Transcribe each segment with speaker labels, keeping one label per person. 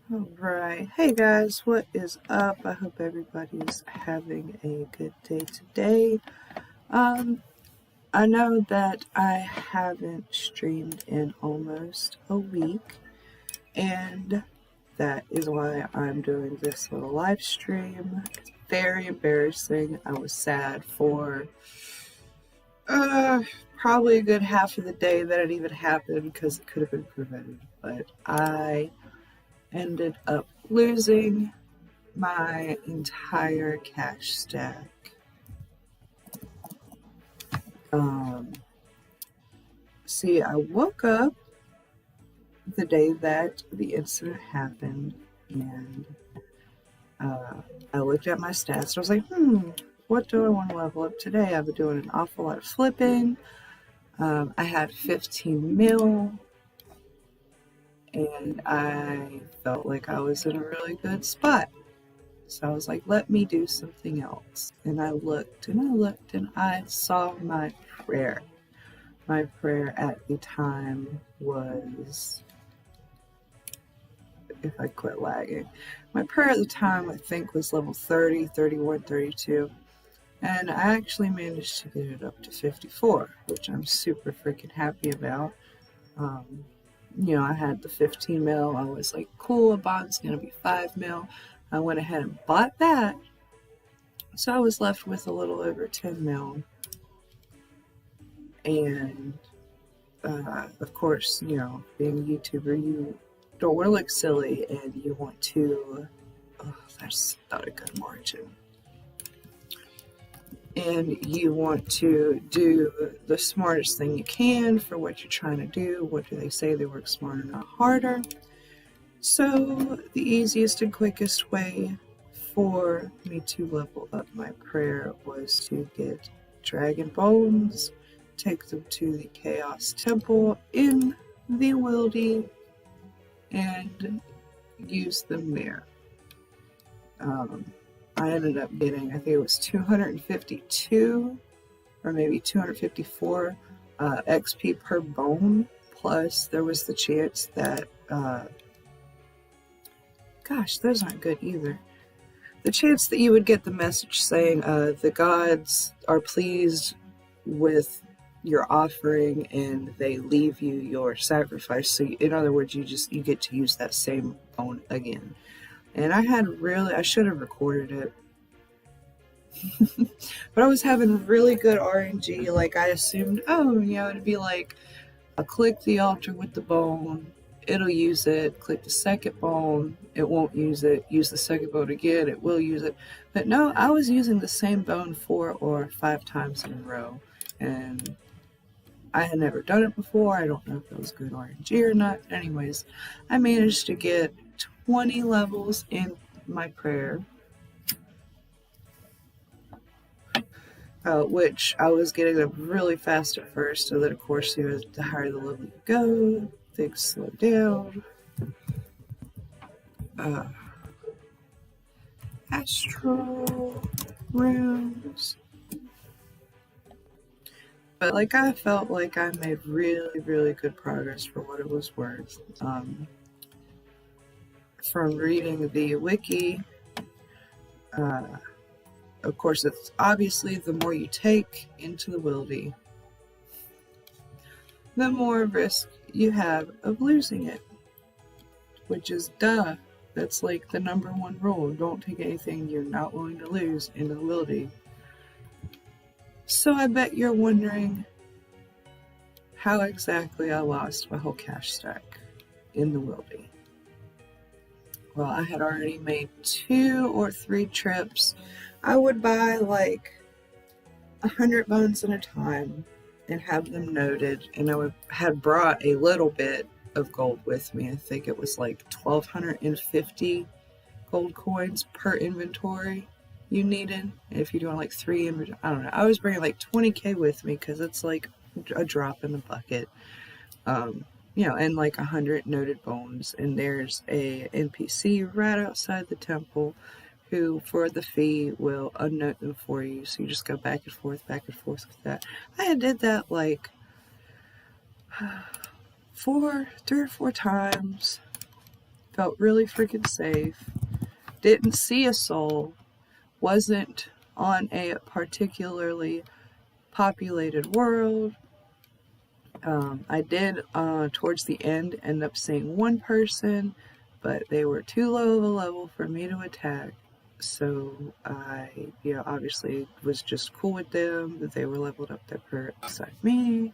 Speaker 1: Alright, hey guys, what is up? I hope everybody's having a good day today. I know that I haven't streamed in almost a week, and that is why I'm doing this little live stream. It's very embarrassing. I was sad for probably a good half of the day that it even happened because it could have been prevented, but I ended up losing my entire cash stack. Um, See, I woke up the day that the incident happened, and I looked at my stats. I was like, what do I want to level up today? I've been doing an awful lot of flipping. I had 15 mil, and I felt like I was in a really good spot. So I was like, let me do something else. And I looked and I looked and I saw my prayer. My prayer at the time was, if I quit lagging, my prayer at the time I think was level 30, 31, 32. And I actually managed to get it up to 54, which I'm super freaking happy about. I had the 15 mil. I was like, cool, a bond's going to be 5 mil. I went ahead and bought that. So I was left with a little over 10 mil. And of course, being a YouTuber, you don't want to look silly and you want to, that's not a good margin. And you want to do the smartest thing you can for what you're trying to do. What do they say? They work smarter, not harder. So the easiest and quickest way for me to level up my prayer was to get dragon bones, take them to the Chaos Temple in the Wildy, and use them there. I ended up getting, I think it was 252 or maybe 254 XP per bone, plus there was the chance that, gosh, those aren't good either. The chance that you would get the message saying the gods are pleased with your offering and they leave you your sacrifice. So in other words, you get to use that same bone again. And I should have recorded it. But I was having really good RNG. Like I assumed, it'd be like, I'll click the altar with the bone, it'll use it, click the second bone, it won't use it, use the second bone again, it will use it. But no, I was using the same bone 4 or 5 times in a row. And I had never done it before. I don't know if it was good RNG or not. Anyways, I managed to get 20 levels in my prayer, which I was getting up really fast at first, so that of course the higher the level you go, things slow down. Astral rooms. But I felt like I made really, really good progress for what it was worth. From reading the wiki, of course, it's obviously the more you take into the wildy, the more risk you have of losing it. Which is duh. That's like the number one rule. Don't take anything you're not willing to lose into the wildy. So I bet you're wondering how exactly I lost my whole cash stack in the wildy. Well, I had already made 2 or 3 trips. I would buy 100 bones at a time and have them noted, and I had brought a little bit of gold with me. I think it was 1,250 gold coins per inventory you needed. If you're doing 3 inventory, I don't know. I was bringing 20k with me because it's like a drop in the bucket. And 100 noted bones. And there's a NPC right outside the temple who, for the fee, will unnote them for you. So you just go back and forth with that. I did that 3 or 4 times. Felt really freaking safe. Didn't see a soul. Wasn't on a particularly populated world. I did, towards the end, end up seeing one person, but they were too low of a level for me to attack. So I, obviously was just cool with them, that they were leveled up there beside me.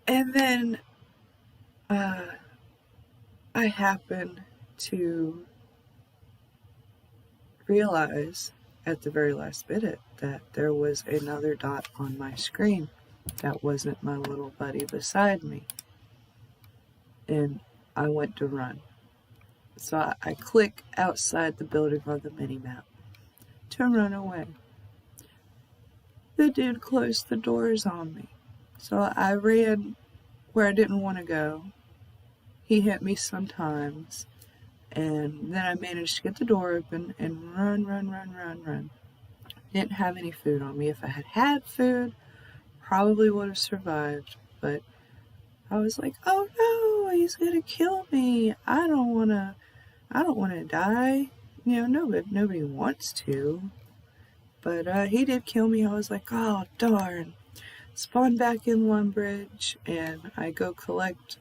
Speaker 1: And then I happened to realize at the very last minute that there was another dot on my screen that wasn't my little buddy beside me. And I went to run. So I click outside the building on the mini-map to run away. The dude closed the doors on me. So I ran where I didn't want to go. He hit me sometimes. And then I managed to get the door open and run. Didn't have any food on me. If I had had food, probably would have survived. But I was like, oh no, he's gonna kill me. I don't wanna die. Nobody wants to. But he did kill me. I was like, oh darn. Spawn back in Lumbridge, and I go collect,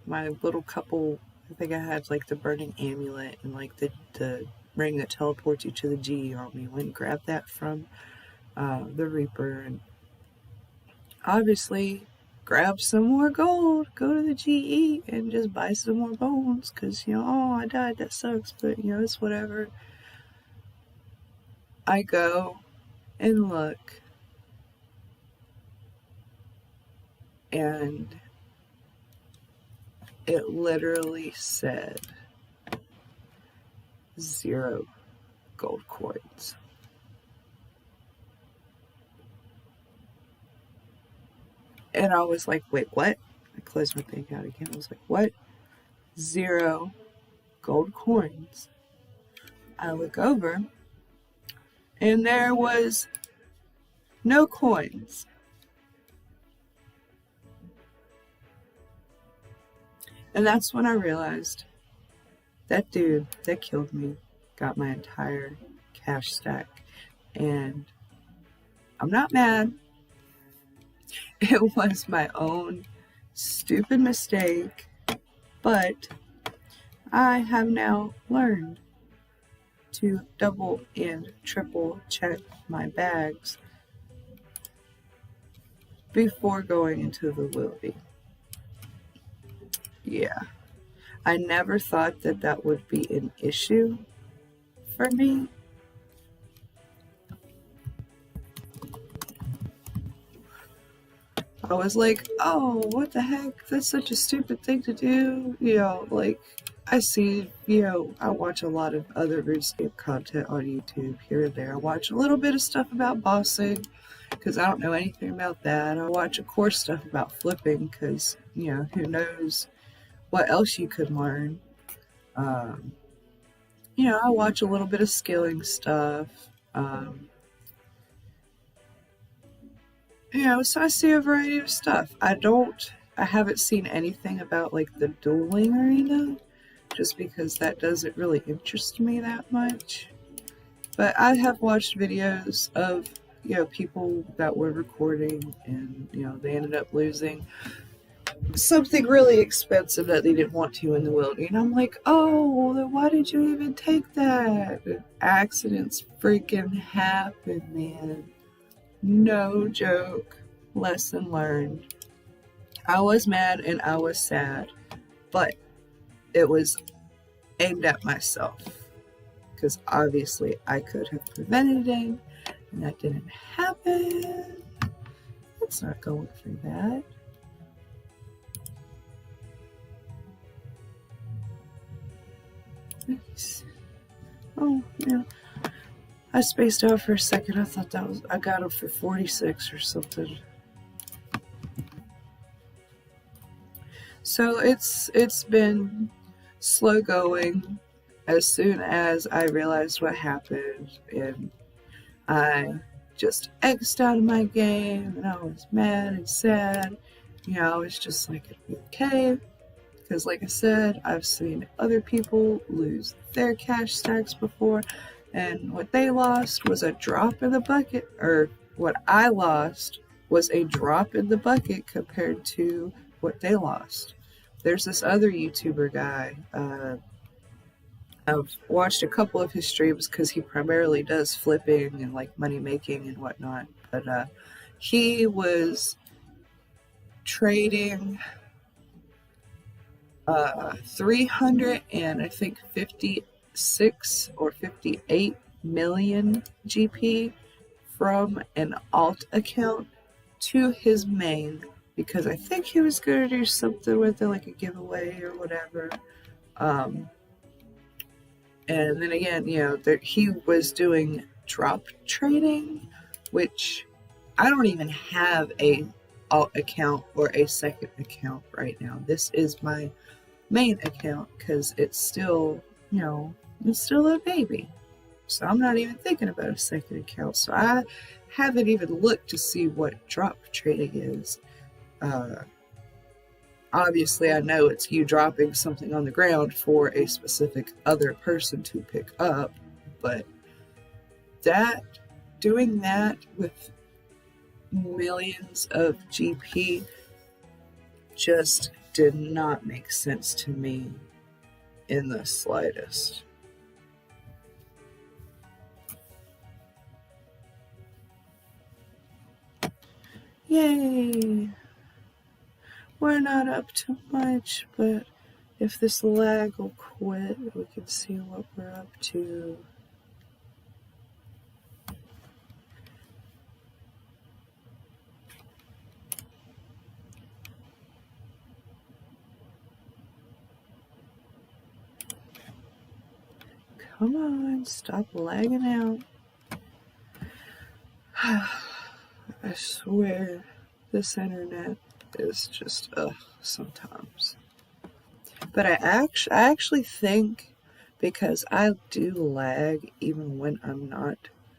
Speaker 1: my little couple. I think I had like the burning amulet and like the ring that teleports you to the GE army. Went and grabbed that from the Reaper, and obviously grab some more gold, go to the GE and just buy some more bones, because oh, I died, that sucks, but it's whatever. I go and look, and it literally said 0 gold coins. And I was like, wait, what? I closed my bank out again. I was like, what? 0 gold coins. I look over, and there was no coins. And that's when I realized that dude that killed me got my entire cash stack. And I'm not mad. It was my own stupid mistake, but I have now learned to double and triple check my bags before going into the wildy. Yeah, I never thought that would be an issue for me. I was like, oh, what the heck? That's such a stupid thing to do. I see, I watch a lot of other RuneScape content on YouTube here and there. I watch a little bit of stuff about bossing, because I don't know anything about that. I watch, of course, stuff about flipping, because, who knows what else you could learn. I watch a little bit of skilling stuff. So I see a variety of stuff. I haven't seen anything about like the dueling arena, just because that doesn't really interest me that much. But I have watched videos of, people that were recording, and, they ended up losing something really expensive that they didn't want to in the wildy. And I'm like, oh, then why did you even take that? Accidents freaking happen, man. No joke. Lesson learned. I was mad and I was sad, but it was aimed at myself, because obviously I could have prevented it, and that didn't happen. Let's not go through that. Nice. Oh, yeah. I spaced out for a second. I thought I got him for 46 or something. So it's been slow going. As soon as I realized what happened, and I just X'd out of my game, and I was mad and sad. I was just like, it'll be okay. Because like I said, I've seen other people lose their cash stacks before, and what they lost was a drop in the bucket, or what I lost was a drop in the bucket compared to what they lost. There's this other YouTuber guy. I've watched a couple of his streams because he primarily does flipping and like money making and whatnot. But he was trading 300 and I think 56 or 58 million GP from an alt account to his main, because I think he was going to do something with it, like a giveaway or whatever. And then again, he was doing drop trading, which I don't even have a alt account or a second account right now. This is my main account because it's still, it's still a baby. So I'm not even thinking about a second account. So I haven't even looked to see what drop trading is. Obviously, I know it's you dropping something on the ground for a specific other person to pick up, but doing that with millions of GP just did not make sense to me in the slightest. Yay! We're not up to much, but if this lag will quit, we can see what we're up to. Come on, stop lagging out. I swear, this internet is just, sometimes. But I actually think, because I do lag even when I'm not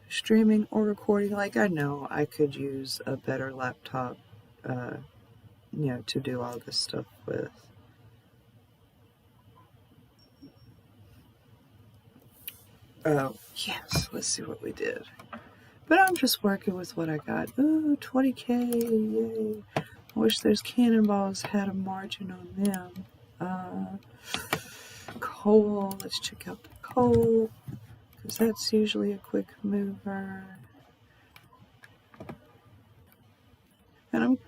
Speaker 1: streaming or recording, like I know I could use a better laptop, to do all this stuff with. Oh, yes, let's see what we did. But I'm just working with what I got. Ooh, 20K, yay. I wish those cannonballs had a margin on them. Coal, let's check out the coal, because that's usually a quick mover. And I'm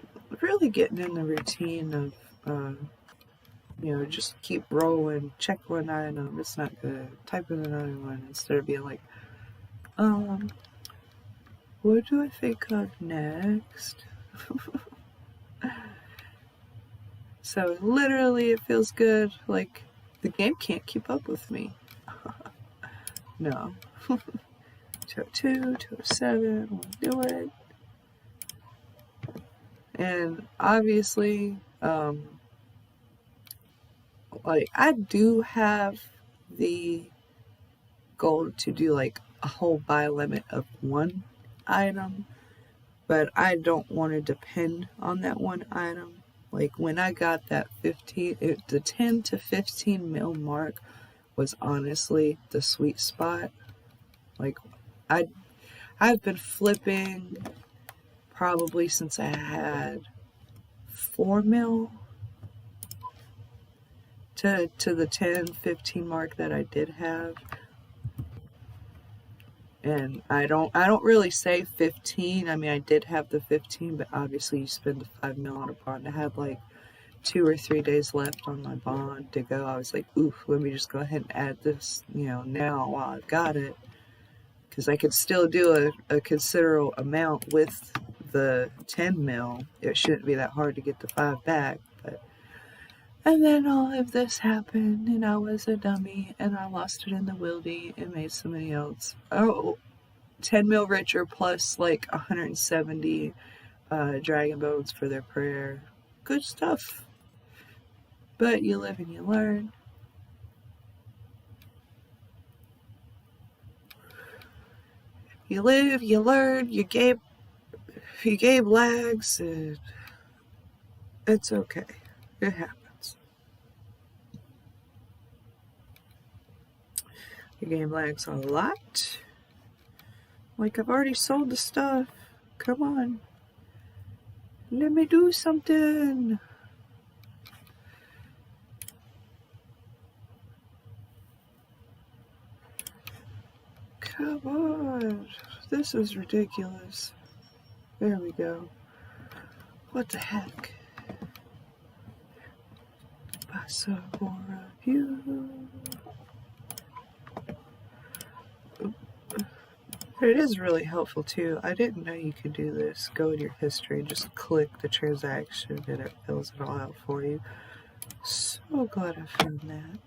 Speaker 1: really getting in the routine of, just keep rolling, check one item, it's not good, type in another one, instead of being like, what do I think of next? So literally it feels good, like the game can't keep up with me. No. 202, 207, we'll do it. And obviously, like I do have the goal to do like a whole buy limit of one item, but I don't want to depend on that one item. Like when I got that the 10 to 15 mil mark was honestly the sweet spot. Like I've been flipping probably since I had 4 mil to the 10, 15 mark that I did have. And I don't really say 15. I mean, I did have the 15, but obviously you spend the 5 mil on a bond. I had like 2 or 3 days left on my bond to go. I was like, oof, let me just go ahead and add this, now while I've got it. Because I could still do a considerable amount with the 10 mil. It shouldn't be that hard to get the 5 back. And then all of this happened, and I was a dummy, and I lost it in the wildy and made somebody else 10 mil richer plus like 170 dragon bones for their prayer. Good stuff. But you live and you learn. You live, you learn, you game lags, and it's okay. It happens. Your game lags a lot. Like, I've already sold the stuff. Come on. Let me do something. Come on. This is ridiculous. There we go. What the heck? Pasa por you. But it is really helpful too. I didn't know you could do this. Go in your history and just click the transaction and it fills it all out for you. So glad I found that.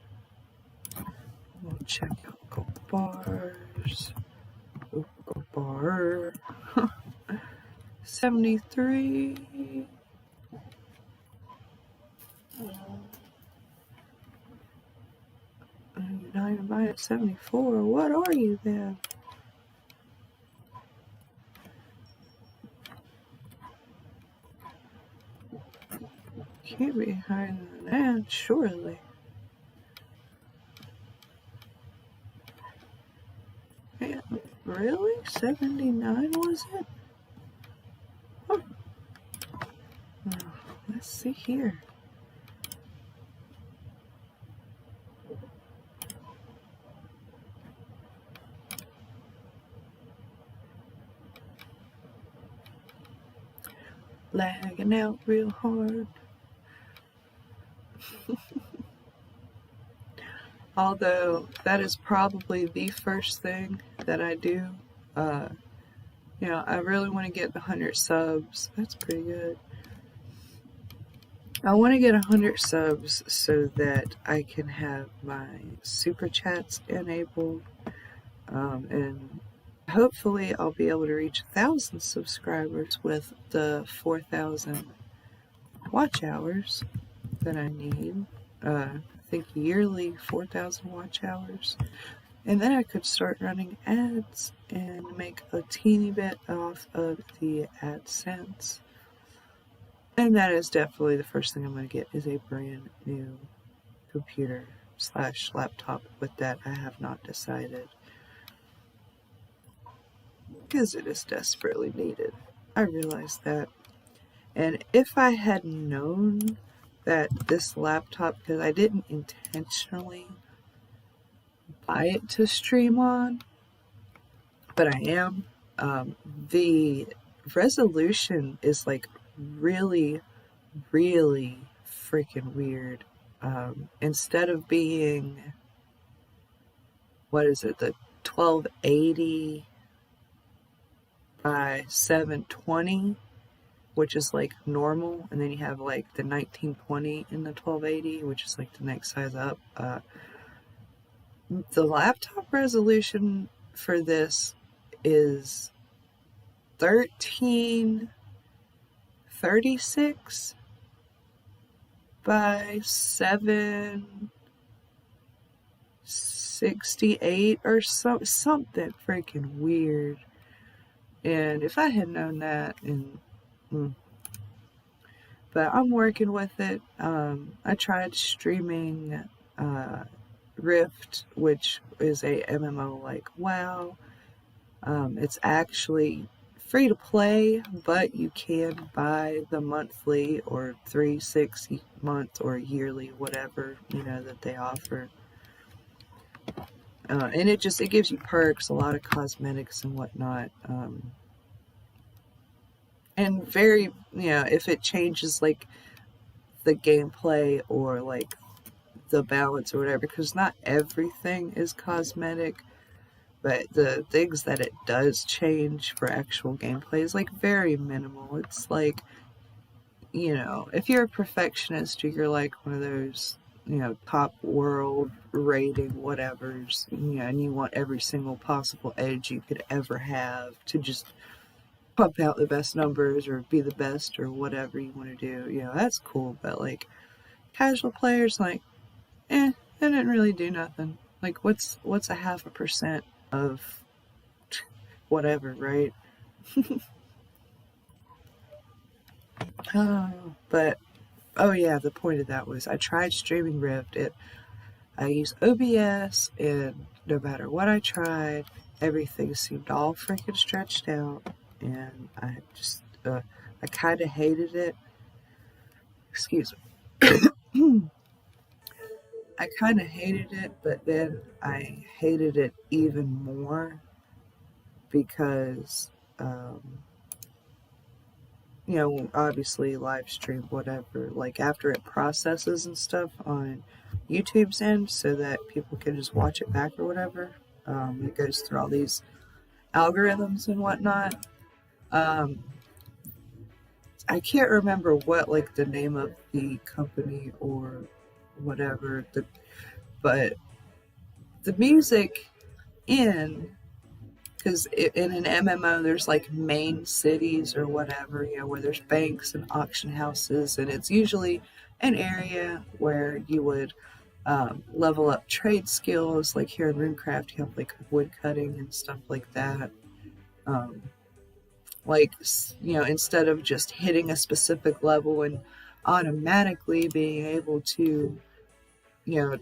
Speaker 1: We'll check out Go Bars. Ooh, Go Bar. 73. Dynamite at 74. What are you then? Can't be higher than that, surely. Yeah, really? 79 was it? Huh. Let's see here. Lagging out real hard. Although that is probably the first thing that I do. You know, I really want to get 100 subs. That's pretty good. I want to get 100 subs so that I can have my super chats enabled. And hopefully I'll be able to reach 1,000 subscribers with the 4,000 watch hours that I need. I think yearly 4,000 watch hours. And then I could start running ads and make a teeny bit off of the AdSense. And that is definitely the first thing I'm going to get is a brand new computer / laptop. With that, I have not decided. Because it is desperately needed. I realize that. And if I had known that this laptop, because I didn't intentionally buy it to stream on, but I am, the resolution is like really, really freaking weird. Instead of being, what is it, the 1280 by 720, which is like normal, and then you have like the 1920 in the 1280, which is like the next size up. The laptop resolution for this is 1336 by 768 or something freaking weird. And if I had known that, but I'm working with it. I tried streaming Rift, which is a MMO like WoW. It's actually free to play, but you can buy the monthly or 3, 6 month or yearly, whatever, that they offer. And it gives you perks, a lot of cosmetics and whatnot. And very, if it changes like the gameplay or like the balance or whatever, because not everything is cosmetic, but the things that it does change for actual gameplay is like very minimal. It's like, if you're a perfectionist or you're like one of those, top world rating whatevers, and you want every single possible edge you could ever have to just pump out the best numbers or be the best or whatever you want to do, that's cool. But like casual players, like, it didn't really do nothing. Like, what's 0.5% of whatever, right? But oh yeah, the point of that was I tried streaming Rift. I use OBS, and no matter what I tried, everything seemed all freaking stretched out, and I kind of hated it. Excuse me. I kind of hated it, but then I hated it even more because, obviously live stream, whatever, like after it processes and stuff on YouTube's end so that people can just watch it back or whatever, it goes through all these algorithms and whatnot. Um, I can't remember what like the name of the company or whatever, but the music in because in an MMO there's like main cities or whatever, where there's banks and auction houses, and it's usually an area where you would level up trade skills. Like here in RuneCraft, you have like wood cutting and stuff like that. Um, like instead of just hitting a specific level and automatically being able to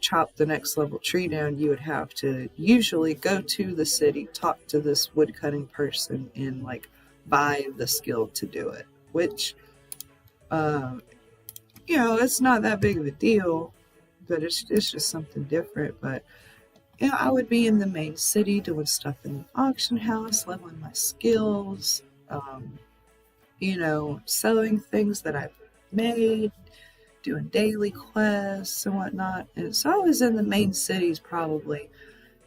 Speaker 1: chop the next level tree down, you would have to usually go to the city, talk to this woodcutting person, and like buy the skill to do it. Which, it's not that big of a deal, but it's just something different. But I would be in the main city doing stuff in the auction house, leveling my skills, selling things that I've made, doing daily quests and whatnot. And so I was in the main cities probably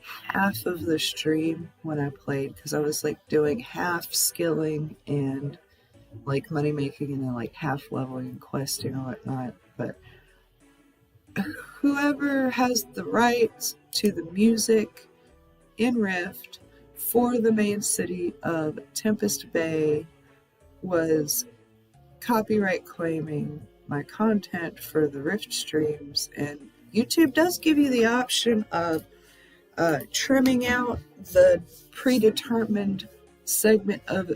Speaker 1: half of the stream when I played, because I was like doing half skilling and like money making, and then like half leveling and questing or whatnot. But whoever has the rights to the music in Rift for the main city of Tempest Bay was copyright claiming my content for the Rift streams. And YouTube does give you the option of trimming out the predetermined segment of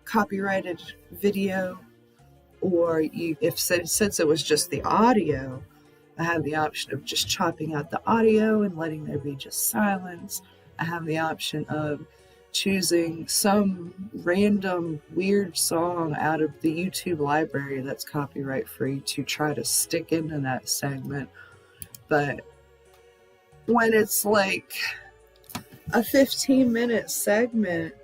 Speaker 1: copyrighted video, or since it was just the audio, I have the option of just chopping out the audio and letting there be just silence. I have the option of choosing some random weird song out of the YouTube library that's copyright free to try to stick into that segment. But when it's like a 15-minute segment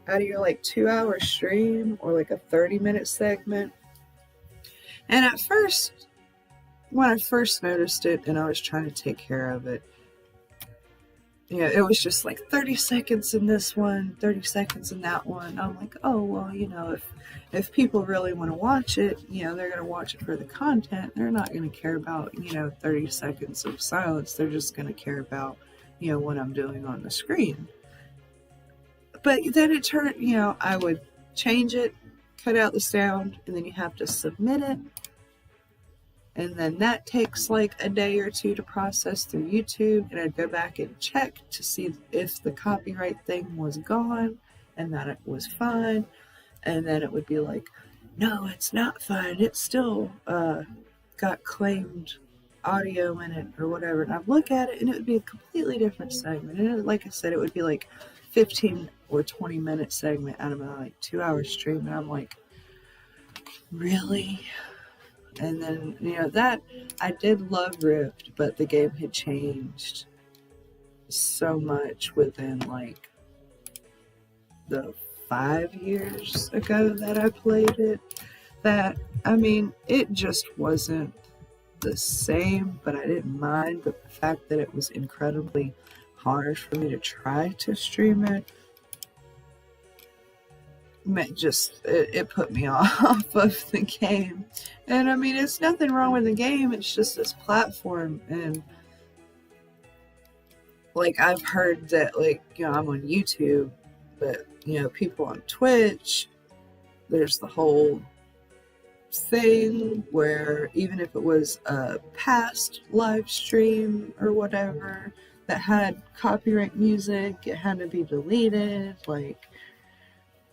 Speaker 1: out of your like 2-hour stream, or like a 30-minute segment, and at first, when I first noticed it and I was trying to take care of it, it was just like 30 seconds in this one, 30 seconds in that one. I'm like, oh, well, if people really want to watch it, they're going to watch it for the content. They're not going to care about, 30 seconds of silence. They're just going to care about, what I'm doing on the screen. But then it turned, I would change it, cut out the sound, and then you have to submit it. And then that takes like a day or two to process through YouTube, and I'd go back and check to see if the copyright thing was gone and that it was fine. And then it would be like, no, it's not fine. It still got claimed audio in it or whatever. And I'd look at it and it would be a completely different segment. And like I said, it would be like 15 or 20 minute segment out of a like 2-hour stream. And I'm like, really? And then, that I did love Rift, but the game had changed so much within like the 5 years ago that I played it, that, it just wasn't the same. But I didn't mind. But the fact that it was incredibly hard for me to try to stream it, it put me off of the game. And it's nothing wrong with the game, it's just this platform. And like, I've heard that, like, I'm on YouTube, but people on Twitch, there's the whole thing where even if it was a past live stream or whatever that had copyright music, it had to be deleted, like,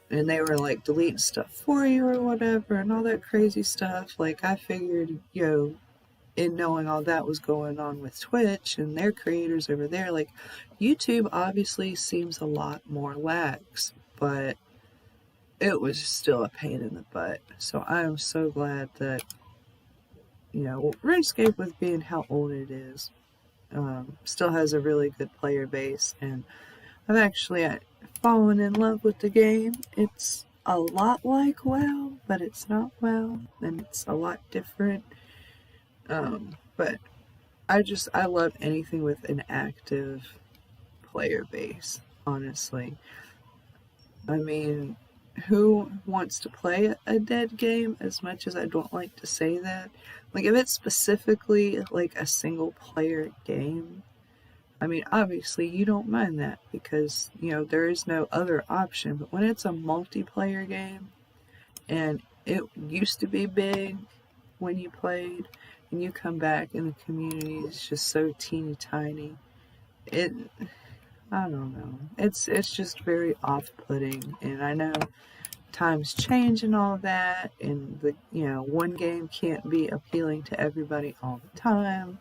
Speaker 1: and they were like deleting stuff for you or whatever and all that crazy stuff. Like, I figured, in knowing all that was going on with Twitch and their creators over there, like YouTube obviously seems a lot more lax, but it was still a pain in the butt. So I am so glad that, RuneScape, with being how old it is, still has a really good player base, and I've actually fallen in love with the game. It's a lot like WoW, but it's not WoW, and it's a lot different. But I love anything with an active player base, honestly. I mean, who wants to play a dead game, as much as I don't like to say that? Like, if it's specifically like a single player game, I mean, obviously you don't mind that because, there is no other option. But when it's a multiplayer game, and it used to be big when you played, and you come back and the community is just so teeny tiny, it, I don't know. It's just very off-putting, and I know times change and all that, and one game can't be appealing to everybody all the time.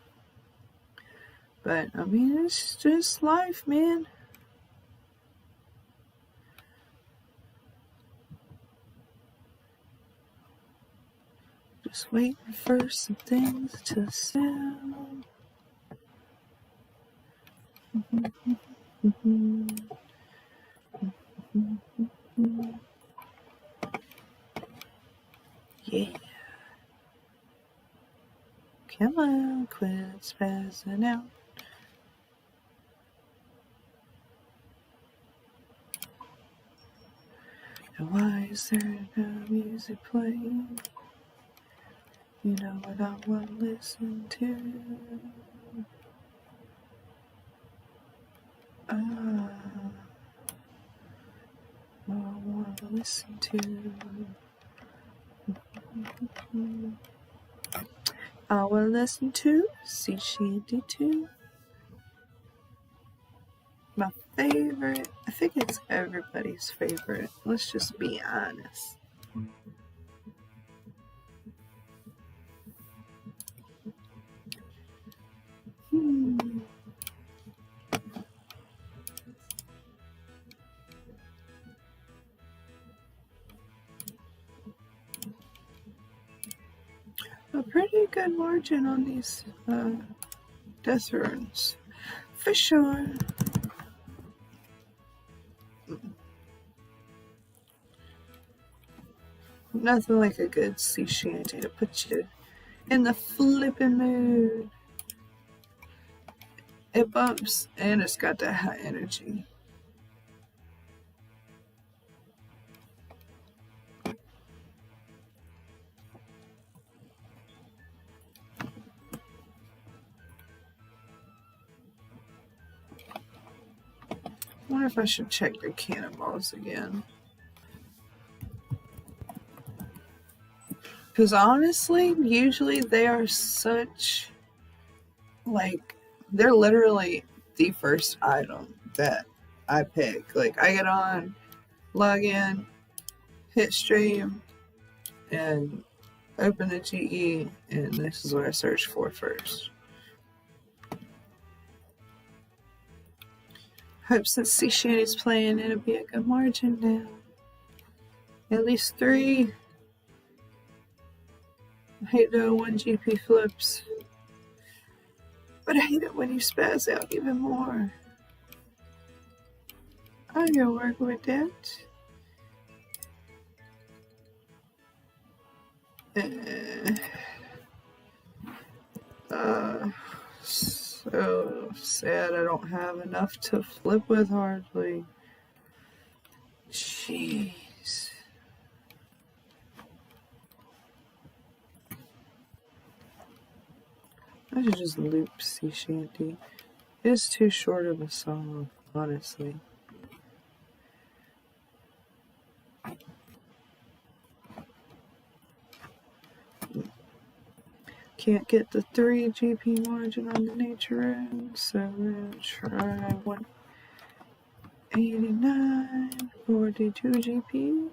Speaker 1: But I mean, it's just life, man. Just waiting for some things to sell. Yeah. Come on, quit spazzing out. And why is there no music playing? You know what I want to listen to? What I want to listen to. I will listen to Sea Shanty 2. My favorite. I think it's everybody's favorite. Let's just be honest. A pretty good margin on these death runes, for sure. Nothing like a good sea shanty to put you in the flipping mood. It bumps, and it's got that high energy. I wonder if I should check their cannonballs again. Because honestly, usually they are such, like, they're literally the first item that I pick. Like, I get on, log in, hit stream, and open the GE, and this is what I search for first. Hope since Sea Shanty's playing, it'll be a good margin now. At least 3. I hate the 1 GP flips, but I hate it when you spaz out even more. I can work with that. So sad I don't have enough to flip with hardly. Jeez. I should just loop Sea Shanty. It's too short of a song, honestly. Can't get the 3 GP margin on the nature rune, so we're gonna try 189, 42 GP.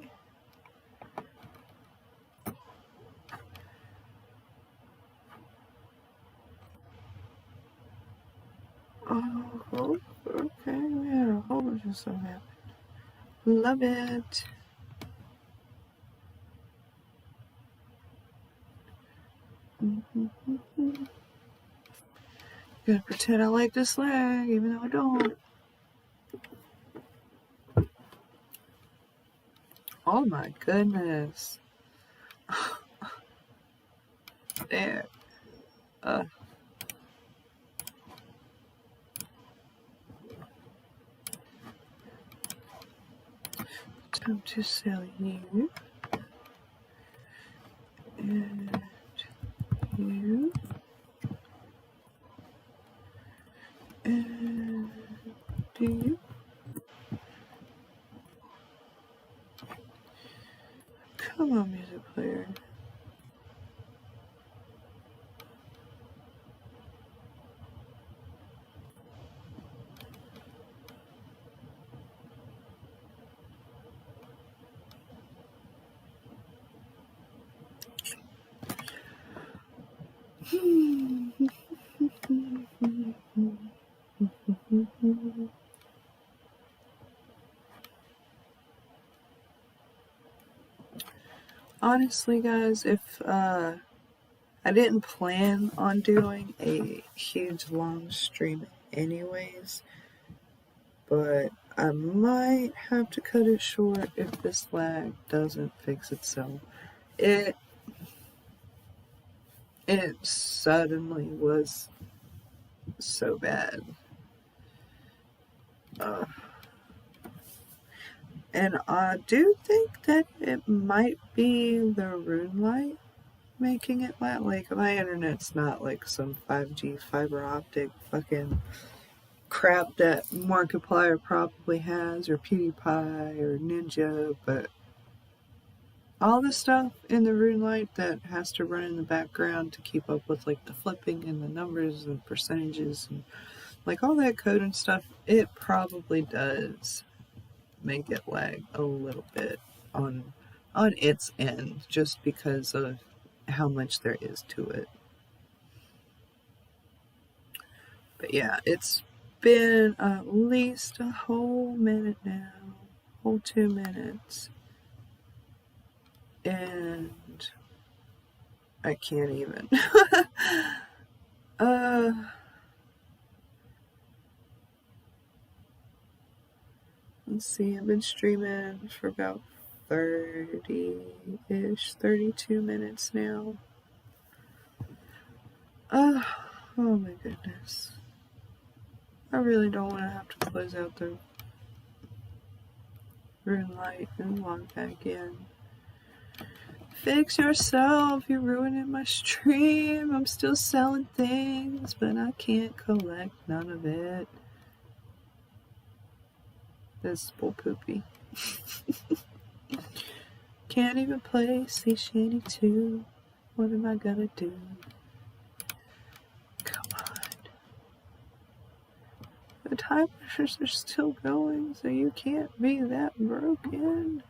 Speaker 1: Oh, okay, we had a whole bunch of stuff happen. Love it. Gonna pretend I like this flag, even though I don't. Oh my goodness. There. Time to sell you. And you. And you. Come on, music player. Honestly, guys, if I didn't plan on doing a huge long stream anyways, but I might have to cut it short if this lag doesn't fix itself. It suddenly was so bad. And I do think that it might be the rune light making it lag. Like, my internet's not like some 5G fiber optic fucking crap that Markiplier probably has, or PewDiePie, or Ninja, but all the stuff in the rune light that has to run in the background to keep up with like the flipping and the numbers and percentages and like all that code and stuff, it probably does make it lag a little bit on its end, just because of how much there is to it. But yeah, it's been at least a whole minute now, whole 2 minutes, and I can't even. Let's see, I've been streaming for about 30-ish, 32 minutes now. Oh my goodness. I really don't want to have to close out the rune light and log back in. Fix yourself, you're ruining my stream. I'm still selling things, but I can't collect none of it. That's bull poopy. Can't even play Sea Shanty 2. What am I gonna do? Come on. The timers are still going, so you can't be that broken.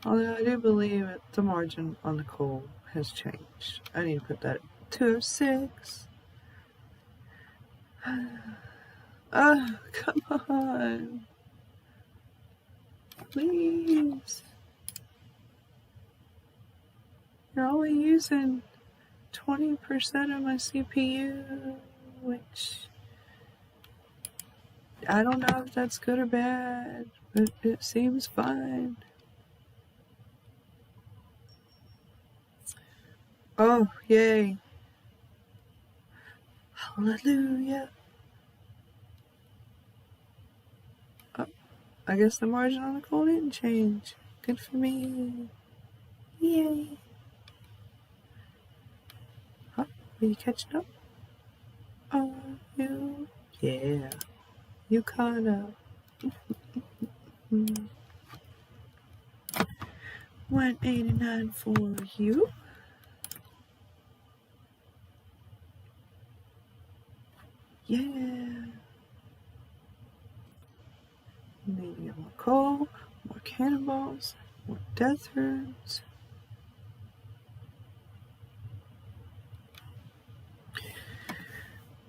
Speaker 1: Although I do believe that the margin on the coal has changed. I need to put that at 206. Oh, come on. Please. You're only using 20% of my CPU, which I don't know if that's good or bad, but it seems fine. Oh, yay. Hallelujah. Oh, I guess the margin on the coal didn't change. Good for me. Yay. Huh? Are you catching up? Oh, you? Yeah. You caught up. 189 for you. Yeah. Maybe more coal, more cannonballs, more death runes.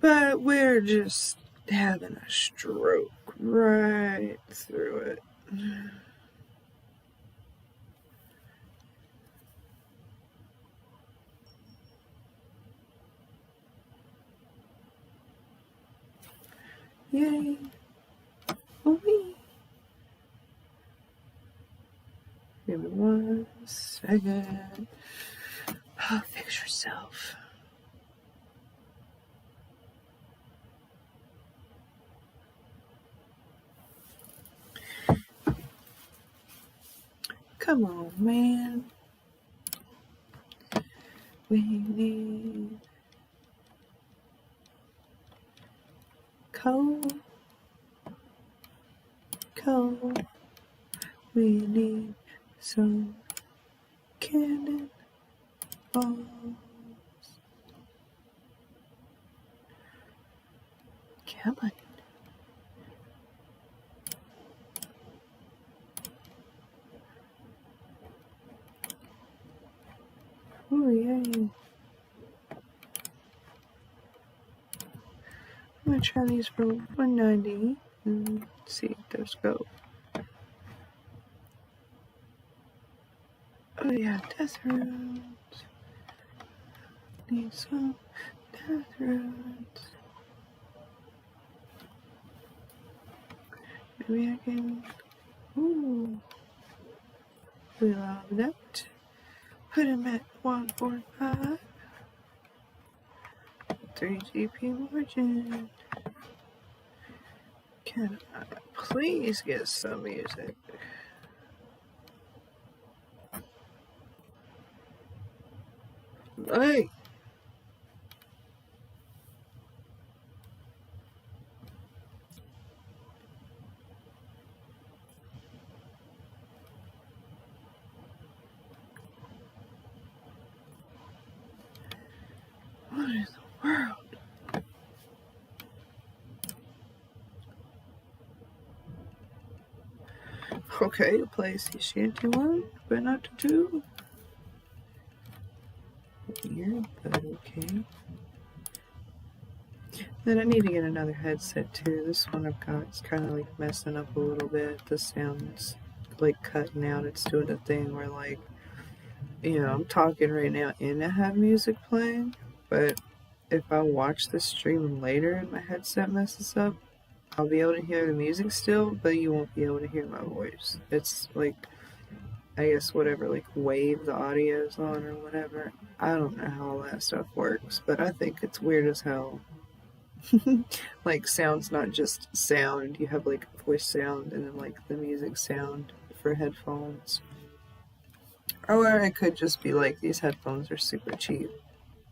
Speaker 1: But we're just having a stroke right through it. Yay. Wee. Give me 1 second. Oh, fix yourself. Come on, man. We need coal. Coal. We need some cannon balls. Come on. Oh, yay. I'm gonna try these for 190 and see if those go. Oh yeah, death runes. Need some death runes. Maybe I can. Ooh. We love that. Put him at 145. 3 GP margin. Can I please get some music? Hey! What in the world? Okay, place the shanty one, but not the 2. Weird, but okay. Then I need to get another headset too. This one I've got is kind of like messing up a little bit. The sound's like cutting out. It's doing a thing where like, I'm talking right now and I have music playing, but if I watch the stream later and my headset messes up, I'll be able to hear the music still, but you won't be able to hear my voice. It's like, I guess whatever like wave the audio is on or whatever. I don't know how all that stuff works, but I think it's weird as hell. Like sound's not just sound, you have like voice sound and then like the music sound for headphones. Or it could just be like these headphones are super cheap.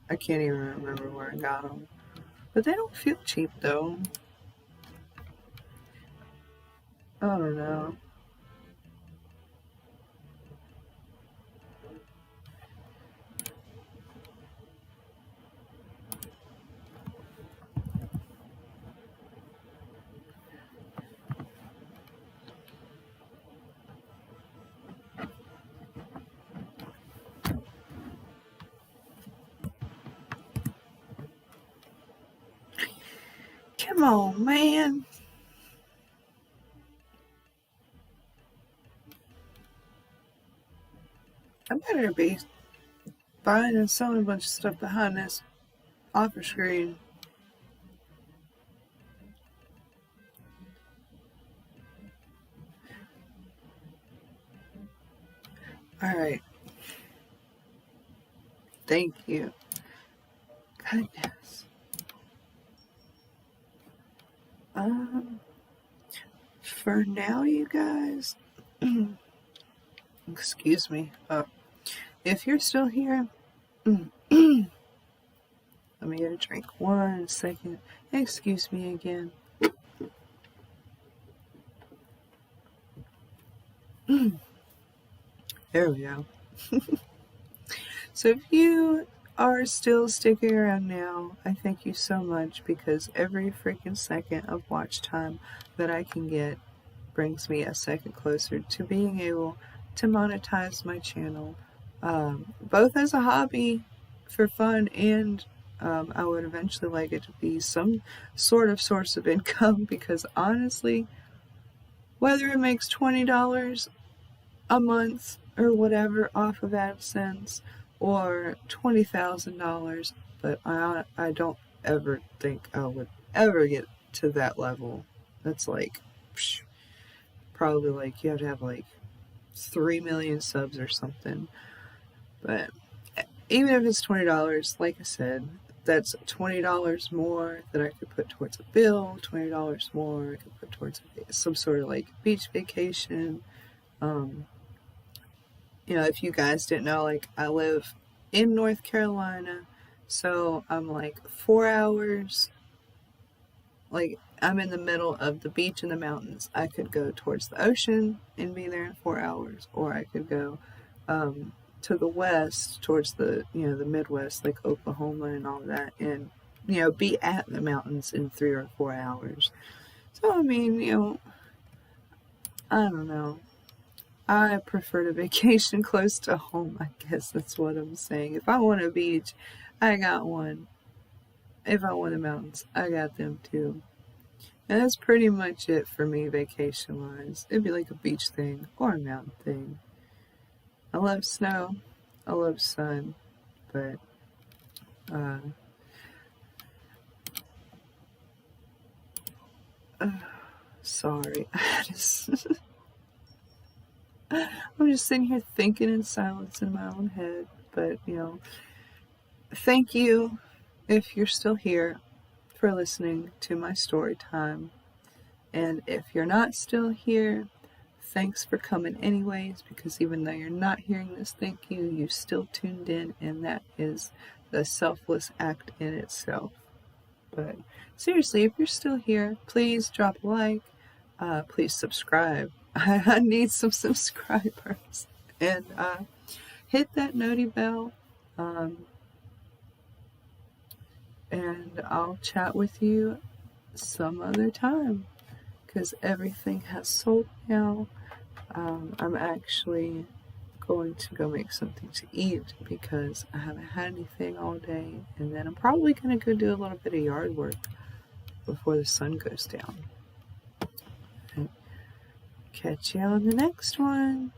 Speaker 1: I can't even remember where I got them. But they don't feel cheap though. I don't know. Come on, man. I better be buying and selling a bunch of stuff behind this offer screen. Alright. Thank you. Goodness. For now, you guys, excuse me. If you're still here, let me get a drink. 1 second. Excuse me again. There we go. So if you are still sticking around now, I thank you so much because every freaking second of watch time that I can get brings me a second closer to being able to monetize my channel, both as a hobby for fun and I would eventually like it to be some sort of source of income, because honestly, whether it makes $20 a month or whatever off of AdSense, or $20,000, but I don't ever think I would ever get to that level. That's like, probably like you have to have like 3 million subs or something. But even if it's $20, like I said, that's $20 more that I could put towards a bill, $20 more I could put towards some sort of like beach vacation. If you guys didn't know, like, I live in North Carolina, so I'm like 4 hours, like, I'm in the middle of the beach and the mountains. I could go towards the ocean and be there in 4 hours, or I could go to the west towards the Midwest, like Oklahoma and all that, and be at the mountains in 3 or 4 hours. So I mean, I don't know. I prefer to vacation close to home, I guess that's what I'm saying. If I want a beach, I got one. If I want the mountains, I got them too. And that's pretty much it for me, vacation-wise. It'd be like a beach thing or a mountain thing. I love snow. I love sun. But, sorry. I'm just sitting here thinking in silence in my own head. But, thank you, if you're still here, for listening to my story time. And if you're not still here, thanks for coming anyways, because even though you're not hearing this thank you, you still tuned in, and that is the selfless act in itself. But seriously, if you're still here, please drop a like, please subscribe. I need some subscribers. And hit that noti bell. And I'll chat with you some other time, because everything has sold now. I'm actually going to go make something to eat because I haven't had anything all day, and then I'm probably going to go do a little bit of yard work before the sun goes down. And catch you on the next one.